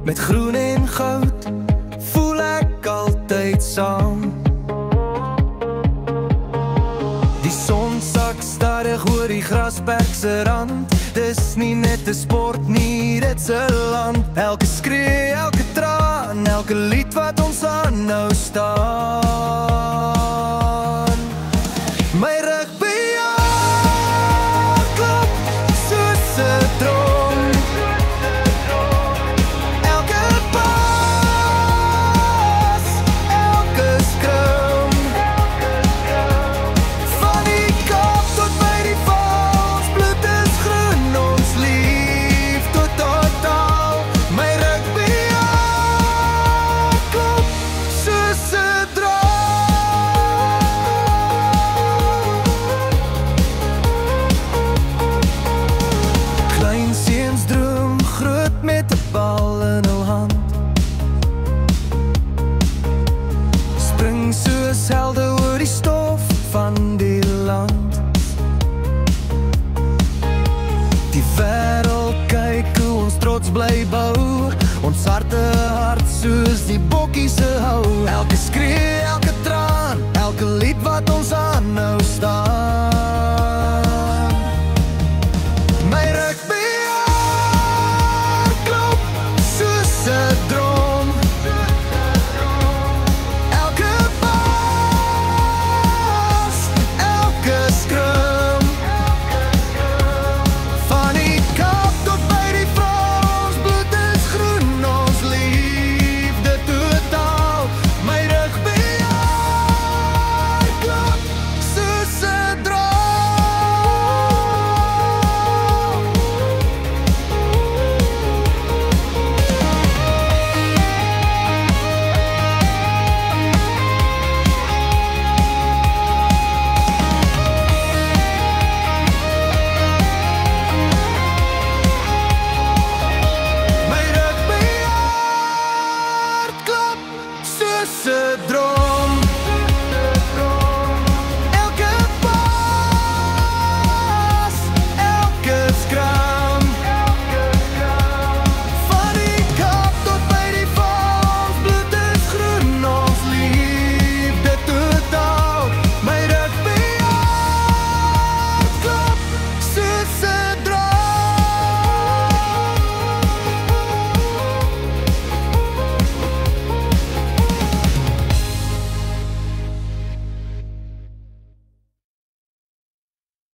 Met groen en goud voel ek altyd saam. Die son sak stadig oor die grasperk se rand. Dis nie net 'n sport nie, dit's 'n land. Elke skree, elke traan, elke lied wat ons aanhou staan. My rugby hart klop soos 'n drom. Elke pas, elke skrum. Van die Kaap tot by die Val, ons bloed is groen, ons liefde totaal. My rugby hart klop soos 'n drom. Klein seuns droom groot met 'n bal in hul hand. Spring soos helde oor die stof van die land. Die wêreld kyk hoe ons trots bly bou. Ons harte hard soos die bokkie se hou. Elke skree, elke traan, elke lied wat ons aanhou staan.